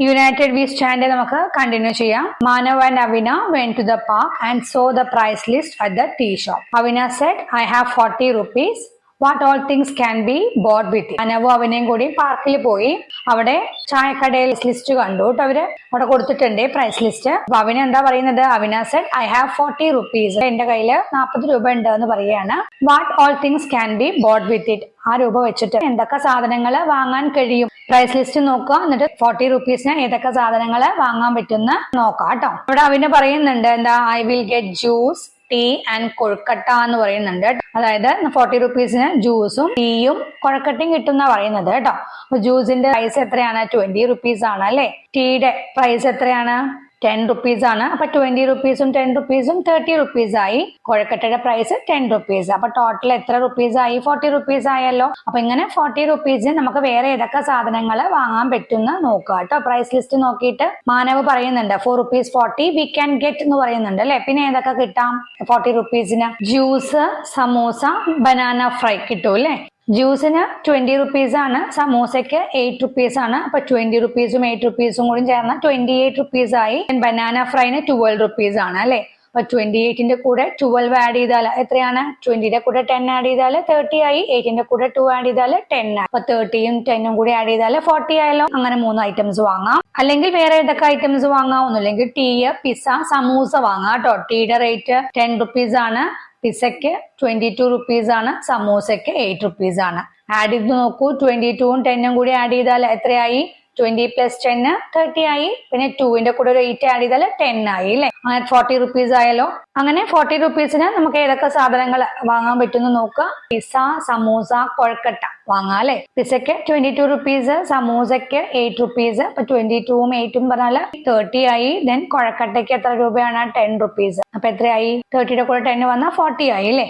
United we stand നമുക്ക് continue ചെയ്യാം. Manav and Avina went to the park and saw the price list at the tea shop. Avina said, I have 40 rupees. What all things can be bought with it. അനവും അവനെയും കൂടി പാർക്കിൽ പോയി അവിടെ ചായക്കടയിൽ list കണ്ടു. അവര് അവിടെ കൊടുത്തിട്ടുണ്ട് പ്രൈസ് ലിസ്റ്റ്. അപ്പൊ അവന് എന്താ പറയുന്നത്? Avina said I have 40 rupees. എന്റെ കയ്യിൽ 40 രൂപ ഉണ്ട് എന്ന് പറയാണ്. What all things can be bought with it. ആ രൂപ വെച്ചിട്ട് എന്തൊക്കെ സാധനങ്ങൾ വാങ്ങാൻ കഴിയും? പ്രൈസ് ലിസ്റ്റ് നോക്കുക, എന്നിട്ട് 40 rupeesന് ഏതൊക്കെ സാധനങ്ങൾ വാങ്ങാൻ പറ്റുന്ന നോക്കാം കേട്ടോ. ഇവിടെ അവന് പറയുന്നുണ്ട് എന്താ, I will get juice, tea and kozhukkatta എന്ന് പറയുന്നുണ്ട്. അതായത് 40 rupeesന് ജ്യൂസും ടീയും കൊഴക്കട്ടയും കിട്ടുന്ന പറയുന്നത് കേട്ടോ. അപ്പൊ ജ്യൂസിന്റെ പ്രൈസ് എത്രയാണ്? 20 rupees ആണ് അല്ലെ. ടീയുടെ പ്രൈസ് എത്രയാണ്? 10 rupees ആണ്. അപ്പൊ 20 rupeesഉം 10 rupeesഉം 30 rupees ആയി. കൊഴക്കട്ടയുടെ പ്രൈസ് 10 rupees. അപ്പൊ ടോട്ടൽ എത്ര rupees ആയി? 40 rupees ആയല്ലോ. അപ്പൊ ഇങ്ങനെ 40 rupeesന് നമുക്ക് വേറെ ഏതൊക്കെ സാധനങ്ങൾ വാങ്ങാൻ പറ്റുന്ന നോക്കുക കേട്ടോ. പ്രൈസ് ലിസ്റ്റ് നോക്കിയിട്ട് മാനവ് പറയുന്നുണ്ട് 4 rupees 40 we can get എന്ന് പറയുന്നുണ്ട് അല്ലെ. പിന്നെ ഏതൊക്കെ കിട്ടാം 40 rupeesന്? ജ്യൂസ്, സമൂസ, ബനാന ഫ്രൈ കിട്ടും അല്ലെ. ജ്യൂസിന് 20 rupees ആണ്, സമൂസയ്ക്ക് 8 rupees ആണ്. അപ്പൊ 20 rupeesഉം 8 rupeesഉം കൂടി ചേർന്ന 28 rupees ആയി. ബനാന ഫ്രൈന് 12 rupees ആണ് അല്ലെ. അപ്പൊ 28ന്റെ കൂടെ 12 ആഡ് ചെയ്താൽ എത്രയാണ്? 20യുടെ കൂടെ 10 ആഡ് ചെയ്താൽ 30 ആയി. 8ന്റെ കൂടെ 2 ആഡ് ചെയ്താൽ 10 ആയി. അപ്പൊ 30യും 10ഉം കൂടി ആഡ് ചെയ്താൽ 40 ആയല്ലോ. അങ്ങനെ 3 ഐറ്റംസ് വാങ്ങാം. അല്ലെങ്കിൽ വേറെ ഏതൊക്കെ ഐറ്റംസ് വാങ്ങാം? ഒന്നുമില്ലെങ്കിൽ ടീ, പിസ്സ, സമൂസ വാങ്ങാം കേട്ടോ. ടീയുടെ റേറ്റ് 10 rupees ആണ്, പിസയ്ക്ക് 22 rupees ആണ്, സമൂസയ്ക്ക് 8 rupees ആണ്. ആഡ് ചെയ്ത് നോക്കൂ. 22ഉം 10ഉം കൂടി ആഡ് ചെയ്താൽ എത്രയായി? 20 + 10 30 ആയി. പിന്നെ 2ന്റെ കൂടെ ഒരു 8 ആഡ് ചെയ്താൽ 10 ആയി അല്ലെ. അങ്ങനെ 40 rupees ആയല്ലോ. അങ്ങനെ 40 rupeesന് നമുക്ക് ഏതൊക്കെ സാധനങ്ങൾ വാങ്ങാൻ പറ്റുമെന്ന് നോക്കുക. പിസ്സ, സമൂസ, കൊഴക്കട്ട വാങ്ങാം അല്ലെ. പിസയ്ക്ക് 22 rupees, സമൂസയ്ക്ക് 8 rupees. അപ്പൊ 22ഉം 8ഉം പറഞ്ഞാല് 30 ആയി. ദെൻ കൊഴക്കട്ടയ്ക്ക് എത്ര രൂപയാണ്? 10 rupees. അപ്പൊ എത്രയായി? 30യുടെ കൂടെ 10 വന്നാൽ 40 ആയി അല്ലെ.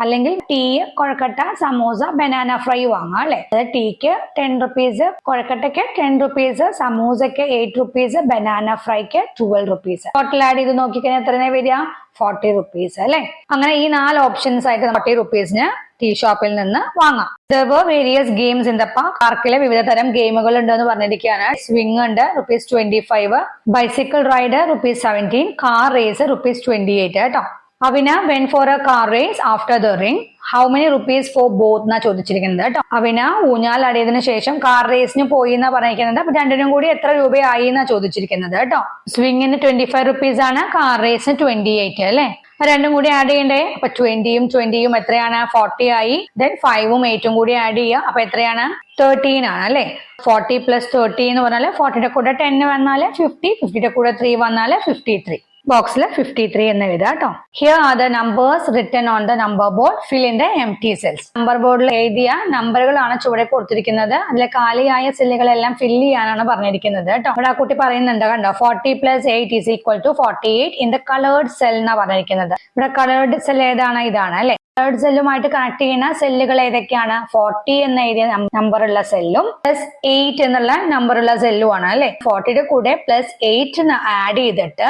അല്ലെങ്കിൽ tea, kozhukkatta, samosa, banana fry വാങ്ങാം അല്ലെ. അതായത് ടീക്ക് 10 rupees, കൊഴക്കട്ടയ്ക്ക് 10 rupees, സമൂസയ്ക്ക് 8 rupees, ബനാന ഫ്രൈക്ക് 12 rupees. ടോട്ടൽ ആഡ് ചെയ്ത് നോക്കിക്കഴിഞ്ഞാൽ എത്രയാണ് വരിക? 40 rupees അല്ലെ. അങ്ങനെ ഈ 4 ഓപ്ഷൻസ് ആയിട്ട് 40 rupeesന് ടീ ഷോപ്പിൽ നിന്ന് വാങ്ങാം. There were various games in the park. പാർക്കിലെ വിവിധ തരം ഗെയിമുകൾ ഉണ്ടെന്ന് പറഞ്ഞിരിക്കുകയാണ്. സ്വിംഗ് ഉണ്ട് ₹25, ബൈസിക്കിൾ റൈഡ് ₹17, കാർ റേസ് ₹28 കേട്ടോ. അവന went for a car race after the ring. How many rupees for both എന്നാ ചോദിച്ചിരിക്കുന്നത് കേട്ടോ. അവന ഊഞ്ഞാലാടിയതിനു ശേഷം കാർ റേസിന് പോയി എന്നാ പറഞ്ഞിരിക്കുന്നത്. അപ്പൊ രണ്ടിനും കൂടി എത്ര രൂപയായി എന്നാ ചോദിച്ചിരിക്കുന്നത് കേട്ടോ. സ്വിങ്ങിന് 25 rupees ആണ്, കാർ റേസിന് 28 അല്ലെ. രണ്ടും കൂടി ആഡ് ചെയ്യണ്ടേ. അപ്പൊ 20യും 20യും എത്രയാണ്? 40 ആയി. ദെൻ 5ഉം 8ഉം കൂടി ആഡ് ചെയ്യുക. അപ്പൊ എത്രയാണ്? 13 ആണ് അല്ലെ. 40 + 30 എന്ന് പറഞ്ഞാല് 40യുടെ കൂടെ 10 വന്നാല് 50, 50യുടെ കൂടെ 3 വന്നാല് 53. ബോക്സിൽ 53 എന്ന് എഴുതാം കേട്ടോ. Here are the numbers written on the number board. Fill in the empty cells. Number ബോർഡിൽ എഴുതിയ നമ്പറുകളാണ് ചുവടെ കൊടുത്തിരിക്കുന്നത്. അതിലെ കാലിയായ സെല്ലുകളെല്ലാം ഫില്ല് ചെയ്യാനാണ് പറഞ്ഞിരിക്കുന്നത് കേട്ടോ. ഇവിടെ ആ കുട്ടി പറയുന്നുണ്ട് കണ്ടോ. 40 + 8 = 48 ഇൻ ദ കളേർഡ് സെൽ എന്നാ പറഞ്ഞിരിക്കുന്നത്. ഇവിടെ കളേർഡ് സെൽ ഏതാണ്? ഇതാണ് അല്ലെ. കളേർഡ് സെല്ലുമായിട്ട് കണക്ട് ചെയ്യുന്ന സെല്ലുകൾ ഏതൊക്കെയാണ്? 40 എന്ന് എഴുതിയ നമ്പറുള്ള സെല്ലും +8 എന്നുള്ള നമ്പറുള്ള സെല്ലുമാണ് അല്ലെ. 40യുടെ കൂടെ +8 ആഡ് ചെയ്തിട്ട്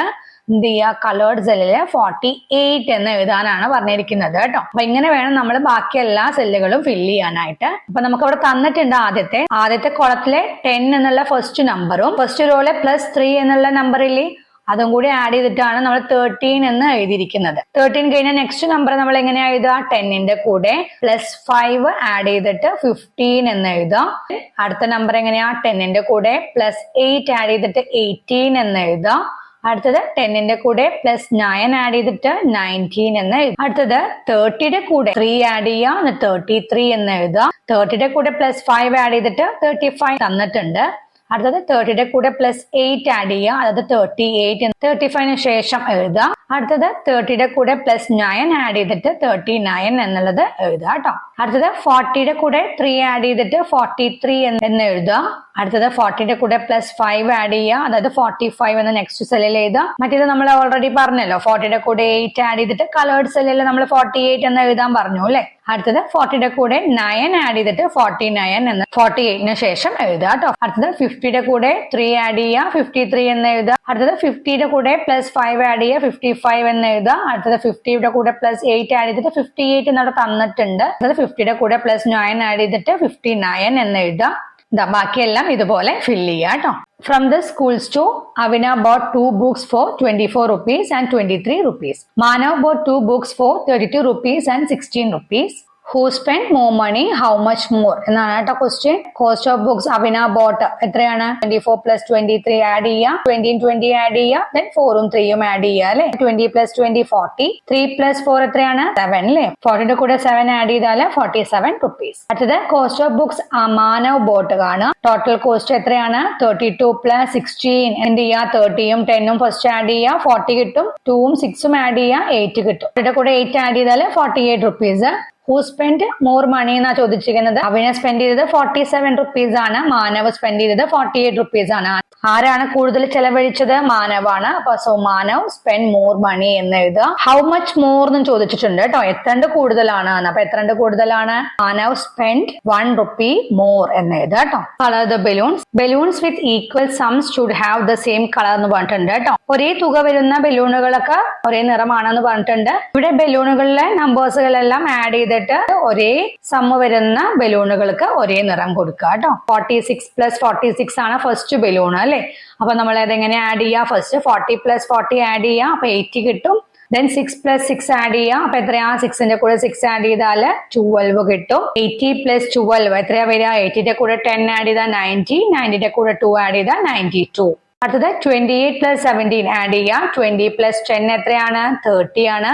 എന്ത് ചെയ്യുക? കളേർഡ് സെല്ലില് 48 എന്ന് എഴുതാനാണ് പറഞ്ഞിരിക്കുന്നത് കേട്ടോ. അപ്പൊ ഇങ്ങനെ വേണം നമ്മൾ ബാക്കി എല്ലാ സെല്ലുകളും ഫില്ല് ചെയ്യാനായിട്ട്. അപ്പൊ നമുക്ക് അവിടെ തന്നിട്ടുണ്ട് ആദ്യത്തെ കോളത്തിലെ 10 എന്നുള്ള ഫസ്റ്റ് നമ്പറും ഫസ്റ്റ് റോയിലെ +3 എന്നുള്ള നമ്പറില്ലേ അതും കൂടി ആഡ് ചെയ്തിട്ടാണ് നമ്മൾ 13 എന്ന് എഴുതിയിരിക്കുന്നത്. 13 കഴിഞ്ഞാൽ നെക്സ്റ്റ് നമ്പർ നമ്മൾ എങ്ങനെയാ എഴുതുക? 10ന്റെ കൂടെ +5 ആഡ് ചെയ്തിട്ട് 15 എന്ന് എഴുതാം. അടുത്ത നമ്പർ എങ്ങനെയാ? 10ന്റെ കൂടെ +8 ആഡ് ചെയ്തിട്ട് 18 എന്ന് എഴുതാം. അടുത്തത് 10ന്റെ കൂടെ +9 ആഡ് ചെയ്തിട്ട് 19 എന്ന് എഴുതാം. അടുത്തത് 30യുടെ കൂടെ 3 ആഡ് ചെയ്യാം, 33 എന്ന് എഴുതാം. 30യുടെ കൂടെ +5 ആഡ് ചെയ്തിട്ട് 35 തന്നിട്ടുണ്ട്. അടുത്തത് 30യുടെ കൂടെ +8 ആഡ് ചെയ്യുക, അതായത് 38. 35ന് ശേഷം എഴുതാം. അടുത്തത് 30യുടെ കൂടെ +9 ആഡ് ചെയ്തിട്ട് 39 എന്നുള്ളത് എഴുതാം കേട്ടോ. അടുത്തത് 40യുടെ കൂടെ 3 ആഡ് ചെയ്തിട്ട് 43 എന്ന് എഴുതാം. അടുത്തത് 40യുടെ കൂടെ +5 ആഡ് ചെയ്യുക, അതായത് 45 എന്ന് നെക്സ്റ്റ് സെല്ലിൽ എഴുതാം. മറ്റേത് നമ്മൾ ഓൾറെഡി പറഞ്ഞല്ലോ, 40യുടെ കൂടെ 8 ആഡ് ചെയ്തിട്ട് കളേർഡ് സെല്ലിൽ നമ്മൾ 48 എന്ന് എഴുതാൻ പറഞ്ഞു അല്ലെ. അടുത്തത് 40യുടെ കൂടെ 9 ആഡ് ചെയ്തിട്ട് 49 എന്ന് 48ന് ശേഷം എഴുതാം കേട്ടോ. അടുത്തത് 50യുടെ കൂടെ 3 ആഡ് ചെയ്യുക, 53 എന്ന് എഴുതാം. അടുത്തത് 50യുടെ കൂടെ +5 ആഡ് ചെയ്യുക, 55 എന്ന് എഴുതാം. അടുത്തത് 50യുടെ കൂടെ +8 ആഡ് ചെയ്തിട്ട് 58 എന്നവിടെ തന്നിട്ടുണ്ട്. അടുത്തത് 50യുടെ കൂടെ +9 ആഡ് ചെയ്തിട്ട് 59 എന്ന് എഴുതാം. ബാക്കിയെല്ലാം ഇതുപോലെ ഫില്ല് ചെയ്യാം കേട്ടോ. From the school store, Avina bought 2 books for 24 rupees and 23 rupees. Manav bought 2 books for 32 rupees and 16 rupees. Who spent more money? How much more? എന്നാണ് കേട്ടോ question. Cost of books Avina boat എത്രയാണ്? 24 plus 23 add ചെയ്യാം, 20 20 add ചെയ്യാം, then 4ഉം 3ഉം add ചെയ്യാം അല്ലെ. 20 plus 20 40, 3 plus 4 എത്രയാണ്? 7 അല്ലെ. 40ന്റെ കൂടെ 7 ആഡ് ചെയ്താൽ 47 rupees. അടുത്തത് cost of books Manav boat കാണാം. ടോട്ടൽ കോസ്റ്റ് എത്രയാണ്? 32 പ്ലസ് 16 എന്ത് ചെയ്യാം? 30ഉം 10ഉം ഫസ്റ്റ് ആഡ് ചെയ്യാം, 40 കിട്ടും. 2ഉം 6ഉം ആഡ് ചെയ്യാം, 8 കിട്ടും. ഇതിന്റെ കൂടെ 8 ആഡ് ചെയ്താൽ 48 rupees. Who spend more money എന്നാ ചോദിച്ചിരിക്കുന്നത്. അവിന സ്പെൻഡ് ചെയ്തത് 47 rupees ആണ്, മാനവ് സ്പെൻഡ് ചെയ്തത് 48 rupees ആണ്. ആരാണ് കൂടുതൽ ചെലവഴിച്ചത്? മാനവാണ്. അപ്പൊ so Manav spend more money എന്ന് എഴുതുക. ഹൗ മച്ച് മോർ എന്നും ചോദിച്ചിട്ടുണ്ട് കേട്ടോ. എത്രണ്ട് കൂടുതലാണ്? അപ്പൊ എത്രണ്ട് കൂടുതലാണ്? മാനവ് സ്പെൻഡ് 1 rupee മോർ എന്ന് എഴുതുക കേട്ടോ. Colour the balloons. Balloons with equal sums should have the same colour എന്ന് പറഞ്ഞിട്ടുണ്ട് കേട്ടോ. ഒരേ തുക വരുന്ന ബലൂണുകളൊക്കെ ഒരേ നിറമാണെന്ന് പറഞ്ഞിട്ടുണ്ട്. ഇവിടെ ബലൂണുകളിലെ നമ്പേഴ്സുകളെല്ലാം ആഡ് ചെയ്തിട്ട് ഒരേ സമ്മ വരുന്ന ബലൂണുകൾക്ക് ഒരേ നിറം കൊടുക്കുക കേട്ടോ. 46 പ്ലസ് 46 ആണ് ഫസ്റ്റ് ബലൂൺ അല്ലെ. അപ്പൊ നമ്മൾ അതെങ്ങനെ ആഡ് ചെയ്യാം? ഫസ്റ്റ് 40 പ്ലസ് 40 ആഡ് ചെയ്യാം, അപ്പൊ 80 കിട്ടും. ദെൻ 6 പ്ലസ് 6 ആഡ് ചെയ്യാം, അപ്പൊ എത്രയാ? 6ന്റെ കൂടെ 6 ആഡ് ചെയ്താൽ 12 കിട്ടും. 80 പ്ലസ് 12 എത്രയാ വരിക? 80ന്റെ കൂടെ 10 ആഡ് ചെയ്താൽ 90, 90ന്റെ കൂടെ 2 ആഡ് ചെയ്താൽ 92. അടുത്തത് 28 പ്ലസ് 17 ആഡ് ചെയ്യാം. 20 പ്ലസ് 10 എത്രയാണ്? 30 ആണ്.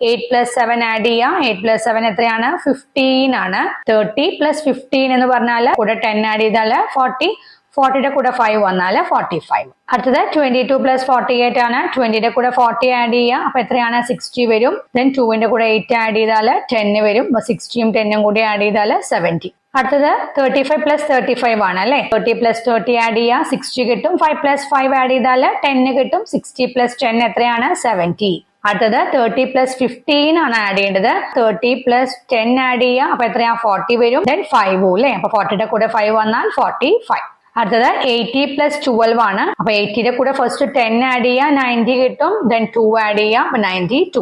8 പ്ലസ് 7 ആഡ് ചെയ്യാം. 8 പ്ലസ് 7 എത്രയാണ്? 15 ആണ്. 30 പ്ലസ് 15 എന്ന് പറഞ്ഞാൽ കൂടെ 10 ആഡ് ചെയ്താൽ 40, 40യുടെ കൂടെ 5 വന്നാൽ 45. അടുത്തത് 22 പ്ലസ് 48 ആണ്. 20യുടെ കൂടെ 40 ആഡ് ചെയ്യുക, അപ്പൊ എത്രയാണ്? 60 വരും. ദെൻ 2ന്റെ കൂടെ 8 ആഡ് ചെയ്താൽ 10 വരും. 60ഉം 10ഉം കൂടി ആഡ് ചെയ്താൽ 70. അടുത്തത് 35 പ്ലസ് 35 ആണ് അല്ലെ. 30 പ്ലസ് 30 ആഡ് ചെയ്യുക, 60 കിട്ടും. 5 പ്ലസ് 5 ആഡ് ചെയ്താൽ 10 കിട്ടും. 60 പ്ലസ് 10 എത്രയാണ്? 70. അടുത്തത് 30 പ്ലസ് 15 ആണ് ആഡ് ചെയ്യേണ്ടത്. 30 പ്ലസ് 10 ആഡ് ചെയ്യുക, അപ്പൊ എത്രയാ? 40 വരും. ദെൻ 5 അല്ലെ. അപ്പൊ 40യുടെ കൂടെ 5 വന്നാൽ 45. അടുത്തത് 80 പ്ലസ് 12 ആണ്. അപ്പൊ 80യുടെ കൂടെ ഫസ്റ്റ് 10 ആഡ് ചെയ്യുക, 90 കിട്ടും. ദെൻ 2 ആഡ് ചെയ്യുക, അപ്പൊ 92.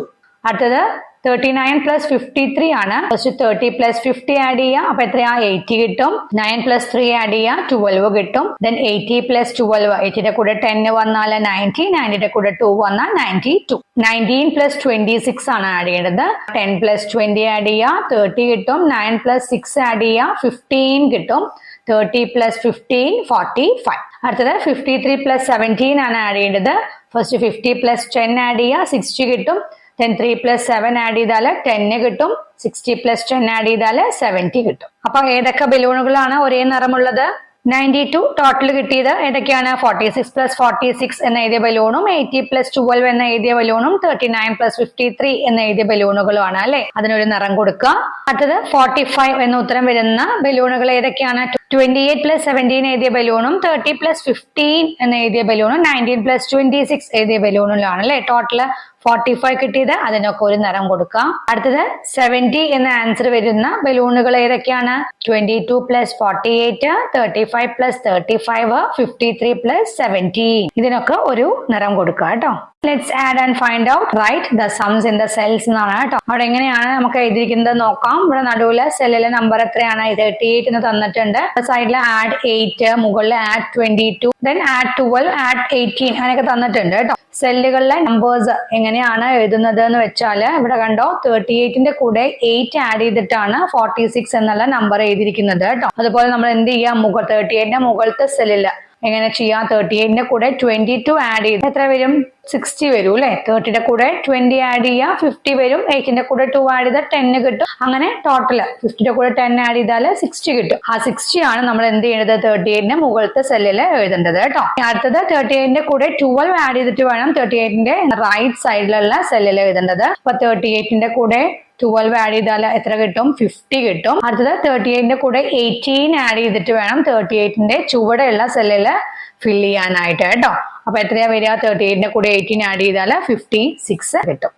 അടുത്തത് 39 പ്ലസ് 53 ആണ്. ഫസ്റ്റ് 30 പ്ലസ് 50 ആഡ് ചെയ്യുക, അപ്പൊ എത്രയാ? 80 കിട്ടും. 9 പ്ലസ് 3 ആഡ് ചെയ്യുക, 12 കിട്ടും. ദെൻ 80 പ്ലസ് 12, 80യുടെ കൂടെ 10 വന്നാൽ 90, 90യുടെ കൂടെ 2 വന്നാൽ 92. 19 പ്ലസ് 26 ആണ് ആഡ് ചെയ്യേണ്ടത്. 10 പ്ലസ് 20 ആഡ് ചെയ്യുക, 30 കിട്ടും. 9 പ്ലസ് 6 ആഡ് ചെയ്യുക, 15 കിട്ടും. 30 പ്ലസ് 15 45. അടുത്തത് 53 പ്ലസ് 17 ആണ് ആഡ് ചെയ്യേണ്ടത്. ഫസ്റ്റ് 50 പ്ലസ് 10 ആഡ് ചെയ്യുക, 60 കിട്ടും. ദെൻ 3 പ്ലസ് 7 ആഡ് ചെയ്താൽ 10 കിട്ടും. 60 പ്ലസ് 10 ആഡ് ചെയ്താൽ 70 കിട്ടും. അപ്പൊ ഏതൊക്കെ ബലൂണുകളാണ് ഒരേ നിറമുള്ളത്? 92 ടോട്ടൽ കിട്ടിയത് ഏതൊക്കെയാണ്? 46 പ്ലസ് 46 എന്ന് എഴുതിയ ബലൂണും 80 പ്ലസ് 12 എന്ന് എഴുതിയ ബലൂണും 39 പ്ലസ് 53 എന്ന് എഴുതിയ ബലൂണുകളുമാണ് അല്ലെ. അതിനൊരു നിറം കൊടുക്കുക. അടുത്തത് 45 എന്ന ഉത്തരം വരുന്ന ബലൂണുകൾ ഏതൊക്കെയാണ്? 28 പ്ലസ് 17 എഴുതിയ ബലൂണും 30 പ്ലസ് 15 എന്ന് എഴുതിയ ബലൂണും 19 പ്ലസ് 26 എഴുതിയ ബലൂണിലാണ് അല്ലെ. ടോട്ടല് 45 കിട്ടിയത്. അതിനൊക്കെ ഒരു നിറം കൊടുക്കാം. അടുത്തത് 70 എന്ന ആൻസർ വരുന്ന ബലൂണുകൾ ഏതൊക്കെയാണ്? 22 പ്ലസ് 48, 35 പ്ലസ് 35, 53 പ്ലസ് 70. ഇതിനൊക്കെ ഒരു നിറം കൊടുക്കുക കേട്ടോ. Let's add and find out. Write the സംസ് ഇൻ ദ സെൽസ് എന്നാണ് കേട്ടോ. അവിടെ എങ്ങനെയാണ് നമുക്ക് എഴുതിയിരിക്കുന്നത് നോക്കാം. ഇവിടെ നടുവില് സെല്ലിലെ നമ്പർ എത്രയാണ്? 38 എന്ന് തന്നിട്ടുണ്ട്. സൈഡില് ആഡ് 8, മുകളിൽ ആഡ് 22, ദെൻ ആഡ് 12, ആഡ് 18 അങ്ങനെയൊക്കെ തന്നിട്ടുണ്ട് കേട്ടോ. സെല്ലുകളിലെ നമ്പേഴ്സ് എങ്ങനെയാണ് എഴുതുന്നത് എന്ന് വെച്ചാല് ഇവിടെ കണ്ടോ, 38ന്റെ കൂടെ 8 ആഡ് ചെയ്തിട്ടാണ് 46 എന്നുള്ള നമ്പർ എഴുതിയിരിക്കുന്നത് കേട്ടോ. അതുപോലെ നമ്മൾ എന്ത് ചെയ്യാം? 38ന്റെ മുകളിലത്തെ സെല്ലില് എങ്ങനെ ചെയ്യാം? 38ന്റെ കൂടെ 22 ആഡ് ചെയ്ത് എത്ര വരും? 60 വരും അല്ലെ. 30യുടെ കൂടെ 20 ആഡ് ചെയ്യുക, 50 വരും. 8ന്റെ കൂടെ 2 ആഡ് ചെയ്താൽ 10 കിട്ടും. അങ്ങനെ ടോട്ടല് 50യുടെ കൂടെ 10 ആഡ് ചെയ്താൽ 60 കിട്ടും. ആ 60 ആണ് നമ്മൾ എന്ത് ചെയ്യേണ്ടത്? 38ന്റെ മുകളിലത്തെ സെല്ലില് എഴുതേണ്ടത് കേട്ടോ. അടുത്തത് 38ന്റെ കൂടെ 12 ആഡ് ചെയ്തിട്ട് വേണം 38ന്റെ റൈറ്റ് സൈഡിലുള്ള സെല്ലിൽ എഴുതേണ്ടത്. അപ്പൊ 38ന്റെ കൂടെ 12 ആഡ് ചെയ്താൽ എത്ര കിട്ടും? 50 കിട്ടും. അടുത്തത് 38ന്റെ കൂടെ 18 ആഡ് ചെയ്തിട്ട് വേണം 38ന്റെ ചുവടെയുള്ള സെല്ലില് ഫില്ല് ചെയ്യാനായിട്ട് കേട്ടോ. അപ്പൊ എത്രയാ വരിക? 38ന്റെ കൂടെ 18 ആഡ് ചെയ്താൽ 56 കിട്ടും.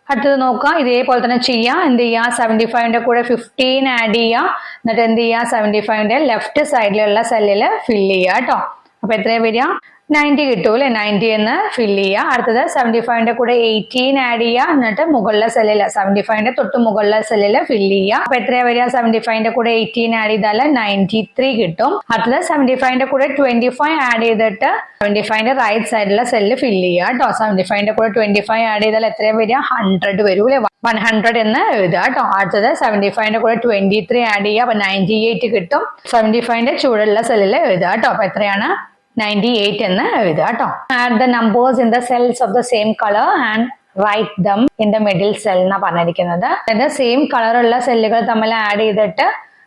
അടുത്തത് നോക്കാം. ഇതേപോലെ തന്നെ ചെയ്യാം. എന്ത് ചെയ്യാം? 75ന്റെ കൂടെ 15 ആഡ് ചെയ്യാം. എന്നിട്ട് എന്ത് ചെയ്യാം? 75ന്റെ ലെഫ്റ്റ് സൈഡിലുള്ള സെല്ലില് ഫില്ല് ചെയ്യുക കേട്ടോ. അപ്പൊ എത്രയാ വരിക? 90 കിട്ടും അല്ലെ. 90 എന്ന് ഫില്ല് ചെയ്യുക. അടുത്തത് 75ന്റെ കൂടെ 18 ആഡ് ചെയ്യുക. എന്നിട്ട് മുകളിലെ സെല്ലില് 75ന്റെ തൊട്ട് മുകളിലെ സെല്ലില് ഫില്ല് ചെയ്യുക. അപ്പൊ എത്രയാ വരിക? 75ന്റെ കൂടെ 18 ആഡ് ചെയ്താൽ 93 കിട്ടും. അടുത്തത് 75ന്റെ കൂടെ 25 ആഡ് ചെയ്തിട്ട് 75ന്റെ റൈറ്റ് സൈഡിലെ സെല്ല് ഫില്ല് ചെയ്യുക കേട്ടോ. 75ന്റെ കൂടെ 25 ആഡ് ചെയ്താൽ എത്രയാ വരിക? 100 വരും അല്ലെ. 100 എന്ന് എഴുതുക കേട്ടോ. അടുത്തത് 75ന്റെ കൂടെ 23 ആഡ് ചെയ്യുക. അപ്പൊ 98 കിട്ടും. 75ന്റെ ചുവടുള്ള സെല്ലിൽ എഴുതുക കേട്ടോ. അപ്പൊ എത്രയാണ്? 98 എന്ന് എഴുതുക കേട്ടോ. Add the numbers in the cells of the same colour and write them in the middle cell എന്നാ പറഞ്ഞിരിക്കുന്നത്. അതായത് സെയിം കളറുള്ള സെല്ലുകൾ തമ്മിൽ ആഡ് ചെയ്തിട്ട്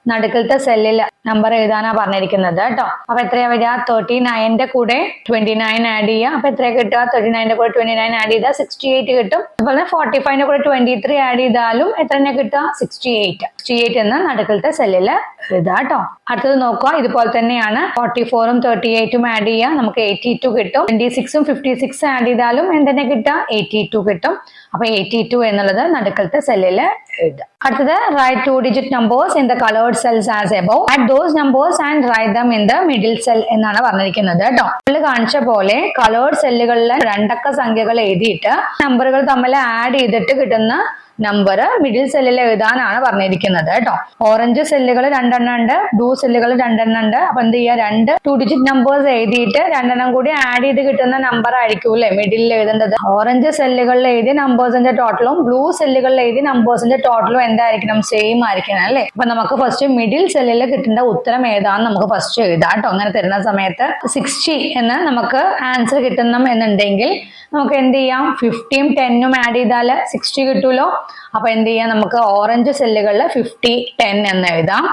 നടുക്കലത്തെ സെല്ലിൽ നമ്പർ എഴുതാനാ പറഞ്ഞിരിക്കുന്നത് കേട്ടോ. അപ്പൊ എത്രയാ വരിക? 39ന്റെ കൂടെ 29 ആഡ് ചെയ്യുക. അപ്പൊ എത്രയാ കിട്ടുക? 39ന്റെ കൂടെ 29 ആഡ് ചെയ്താൽ 68 കിട്ടും. അതുപോലെ 45ന്റെ കൂടെ 23 ആഡ് ചെയ്താലും എത്രയാ കിട്ടുക? 68 എന്ന് നടുക്കലത്തെ സെല്ലിൽ എഴുതുക കേട്ടോ. അടുത്തത് നോക്കുക, ഇതുപോലെ തന്നെയാണ്. 44ഉം 38ഉം ആഡ് ചെയ്യുക, നമുക്ക് 82 കിട്ടും. 26ഉം 56 ആഡ് ചെയ്താലും എന്തിനാ കിട്ടുക? 82 കിട്ടും. അപ്പൊ 82 എന്നുള്ളത് നടുക്കലത്തെ സെല്ലിൽ എഴുതുക. അടുത്തത് write 2 digit numbers in the coloured cells as above. Add those numbers and write them in the middle cell എന്നാണ് പറഞ്ഞിരിക്കുന്നത് കേട്ടോ. നമ്മൾ കാണിച്ച പോലെ കളേർഡ് സെല്ലുകളിൽ 2 അക്ക സംഖ്യകൾ എഴുതിയിട്ട് നമ്പറുകൾ തമ്മിൽ ആഡ് ചെയ്തിട്ട് കിട്ടുന്ന നമ്പർ മിഡിൽ സെല്ലിൽ എഴുതാനാണ് പറഞ്ഞിരിക്കുന്നത് കേട്ടോ. ഓറഞ്ച് സെല്ലുകൾ 2 എണ്ണം ഉണ്ട്, ബ്ലൂ സെല്ലുകൾ 2 എണ്ണം ഉണ്ട്. അപ്പൊ എന്ത് ചെയ്യുക? 2 2 ഡിജിറ്റ് നമ്പേഴ്സ് എഴുതിയിട്ട് 2 എണ്ണം കൂടി ആഡ് ചെയ്ത് കിട്ടുന്ന നമ്പർ ആയിരിക്കും അല്ലെ മിഡിലിൽ എഴുതേണ്ടത്. ഓറഞ്ച് സെല്ലുകളിൽ എഴുതിയ നമ്പേഴ്സിന്റെ ടോട്ടലും ബ്ലൂ സെല്ലുകളിൽ എഴുതിയ നമ്പേഴ്സിന്റെ ടോട്ടലും എന്തായിരിക്കണം? സെയിം ആയിരിക്കണം അല്ലെ. അപ്പൊ നമുക്ക് ഫസ്റ്റ് മിഡിൽ സെല്ലിൽ കിട്ടേണ്ട ഉത്തരം ഏതാന്ന് നമുക്ക് ഫസ്റ്റ് എഴുതാം കേട്ടോ. അങ്ങനെ തരുന്ന സമയത്ത് 60 എന്ന് നമുക്ക് ആൻസർ കിട്ടുന്ന എന്നുണ്ടെങ്കിൽ നമുക്ക് എന്ത് ചെയ്യാം? 50ഉം 10ഉം ആഡ് ചെയ്താൽ 60 കിട്ടൂലോ. അപ്പൊ എന്ത് ചെയ്യാം? നമുക്ക് ഓറഞ്ച് സെല്ലുകളിൽ 50 10 എന്ന് എഴുതാം.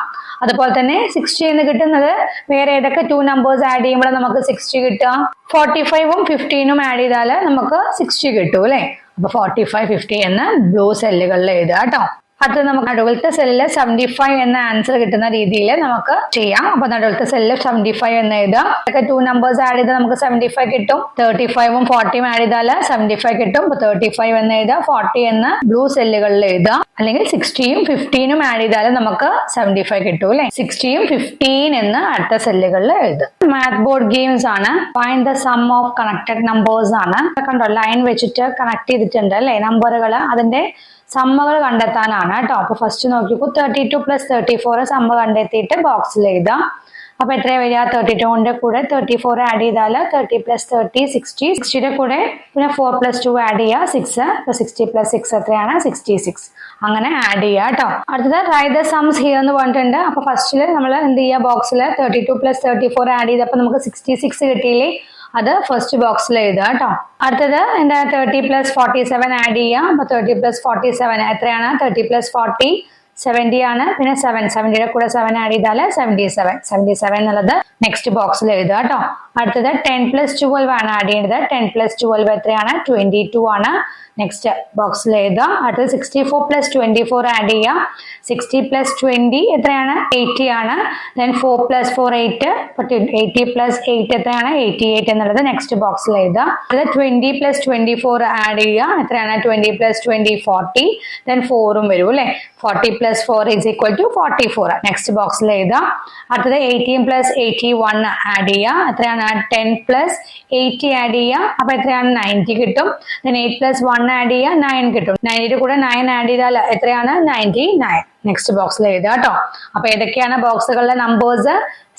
അതുപോലെ തന്നെ 60 എന്ന് കിട്ടുന്നത് വേറെ ഏതൊക്കെ 2 നമ്പേഴ്സ് ആഡ് ചെയ്യുമ്പോൾ നമുക്ക് 60 കിട്ടുക? 45ഉം 15ഉം ആഡ് ചെയ്താൽ നമുക്ക് 60 കിട്ടും അല്ലെ. അപ്പൊ 45 50 എന്ന് ബ്ലൂ സെല്ലുകളിൽ എഴുതുക കേട്ടോ. അത് നമുക്ക് നടുവിലത്തെ സെല്ലില് 75 എന്ന ആൻസർ കിട്ടുന്ന രീതിയിൽ നമുക്ക് ചെയ്യാം. അപ്പൊ നടുവിലത്തെ സെല്ലിൽ 75 എന്ന് എഴുതാം. 2 നമ്പേഴ്സ് ആഡ് ചെയ്താൽ നമുക്ക് 75 കിട്ടും. 35ഉം 40ഉം ആഡ് ചെയ്താൽ 75 കിട്ടും. അപ്പൊ 35 എന്ന് എഴുതാം. 40 എന്ന് ബ്ലൂ സെല്ലുകളിൽ എഴുതാം. അല്ലെങ്കിൽ 60ഉം 15ഉം ആഡ് ചെയ്താൽ നമുക്ക് 75 കിട്ടും അല്ലെ. 60ഉം 15 എന്ന് അടുത്ത സെല്ലുകളിൽ എഴുതാം. മാത്ത് ബോർഡ് ഗെയിംസ് ആണ്. Find the sum of connected numbers ആണ്. കണ്ടോ, ലൈൻ വെച്ചിട്ട് കണക്ട് ചെയ്തിട്ടുണ്ട് അല്ലെ നമ്പറുകൾ. അതിന്റെ സമ്മകൾ കണ്ടെത്താനാണ് കേട്ടോ. അപ്പൊ ഫസ്റ്റ് നോക്കിക്കോ, 32 + 34 സമ്മ കണ്ടെത്തിയിട്ട് ബോക്സിൽ എഴുതാം. അപ്പൊ എത്രയാ വരിക? 32ന്റെ കൂടെ 34 ആഡ് ചെയ്താൽ 30 + 30 60. 60യുടെ കൂടെ പിന്നെ 4 + 2 ആഡ് ചെയ്യുക 6. അപ്പൊ 60 + 6 എത്രയാണ്? 66. അങ്ങനെ ആഡ് ചെയ്യുക കേട്ടോ. അടുത്തത് റൈറ്റ് ദ സംസ് ഹിയർ എന്ന് പറഞ്ഞിട്ടുണ്ട്. അപ്പൊ ഫസ്റ്റില് നമ്മൾ എന്ത് ചെയ്യുക? ബോക്സിൽ 32 + 34 ആഡ് ചെയ്തപ്പോൾ നമുക്ക് 66 കിട്ടിയില്ലേ? അത് ഫസ്റ്റ് ബോക്സിൽ എഴുതുക കേട്ടോ. അടുത്തത് എന്താ? 30 + 47 ആഡ് ചെയ്യുക. അപ്പൊ 30 + 47 എത്രയാണ്? 30 + 40 70 ആണ്. പിന്നെ 70യുടെ കൂടെ 7 ആഡ് ചെയ്താൽ 77 എന്നുള്ളത് നെക്സ്റ്റ് ബോക്സിൽ എഴുതുക കേട്ടോ. അടുത്തത് 10 + 12 ആണ് ആഡ് ചെയ്യേണ്ടത്. 10 + 12 എത്രയാണ്? 22 ആണ്. നെക്സ്റ്റ് ബോക്സിൽ എഴുതുക. അടുത്തത് 64 + 24 ആഡ് ചെയ്യുക. 60 + 20 എത്രയാണ്? 80 ആണ്. ദെൻ 4 + 4 8. 80 + 8 എത്രയാണ്? 88 എന്നുള്ളത് നെക്സ്റ്റ് ബോക്സിൽ എഴുതുക. അത് 20 + 24 ആഡ് ചെയ്യുക. എത്രയാണ്? 20 + 20 40. ദെൻ 4ഉം വരും അല്ലെ. 40 + 4 = 44. നെക്സ്റ്റ് ബോക്സിൽ എഴുതുക. അടുത്തത് 18 + 81 ആഡ് ചെയ്യുക. എത്രയാണ്? 10 + 80 ആഡ് ചെയ്യുക. അപ്പൊ എത്രയാണ്? 90 കിട്ടും. ദെൻ 8 + 1 ആഡ് ചെയ്യുക 9 കിട്ടും. 90യുടെ കൂടെ 9 ആഡ് ചെയ്താൽ എത്രയാണ്? 99. നെക്സ്റ്റ് ബോക്സിൽ എഴുതുക കേട്ടോ. അപ്പൊ ഏതൊക്കെയാണ് ബോക്സുകളിലെ numbers?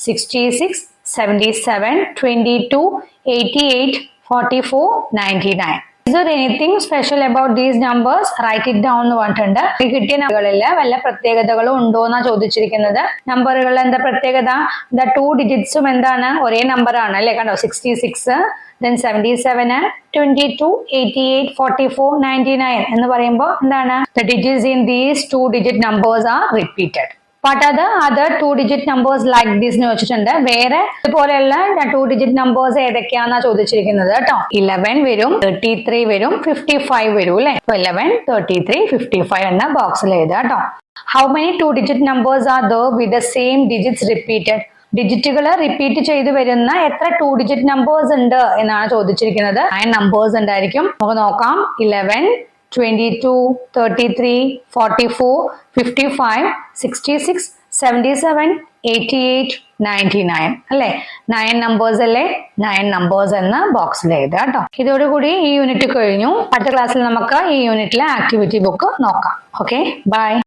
66 77 22 88 44 99. Is there anything special about these numbers? Write it down എന്ന് പറഞ്ഞിട്ടുണ്ട്. ഈ കിട്ടിയ നമ്പറുകളിൽ വല്ല പ്രത്യേകതകളും ഉണ്ടോ എന്നാ ചോദിച്ചിരിക്കുന്നത്. നമ്പറുകളിൽ എന്താ പ്രത്യേകത? 2 ഡിജിറ്റ്സും എന്താണ്? ഒരേ നമ്പർ ആണ് അല്ലെ. കണ്ടോ, 66 then 77 22 88 44 99 എന്ന് പറയുമ്പോൾ എന്താണ്? The digits in these 2 digit numbers are repeated. What are the other 2 digit numbers like this എന്ന് വെച്ചിട്ടുണ്ട്. വേറെ ഇതുപോലെയുള്ള 2 digit numbers ഏതൊക്കെയാണെന്നാ ചോദിച്ചിരിക്കുന്നത് കേട്ടോ. 11 വരും, 33 വരും, 55 വരും അല്ലെ. 11 33 55 എന്ന ബോക്സിൽ എഴുതുക കേട്ടോ. How many 2 digit numbers are there with the same digits repeated? ഡിജിറ്റുകൾ റിപ്പീറ്റ് ചെയ്തു വരുന്ന എത്ര 2 ഡിജിറ്റ് നമ്പേഴ്സ് ഉണ്ട് എന്നാണ് ചോദിച്ചിരിക്കുന്നത്. 9 നമ്പേഴ്സ് ഉണ്ടായിരിക്കും. നമുക്ക് നോക്കാം. 11 22 33 44 55 66 77, 88, 99 അല്ലെ? 9 നമ്പേഴ്സ് അല്ലേ? 9 നമ്പേഴ്സ് എന്ന ബോക്സിൽ എഴുതുക കേട്ടോ. ഇതോടുകൂടി ഈ യൂണിറ്റ് കഴിഞ്ഞു. അടുത്ത ക്ലാസ്സിൽ നമുക്ക് ഈ യൂണിറ്റിലെ ആക്ടിവിറ്റി ബുക്ക് നോക്കാം. Okay, by.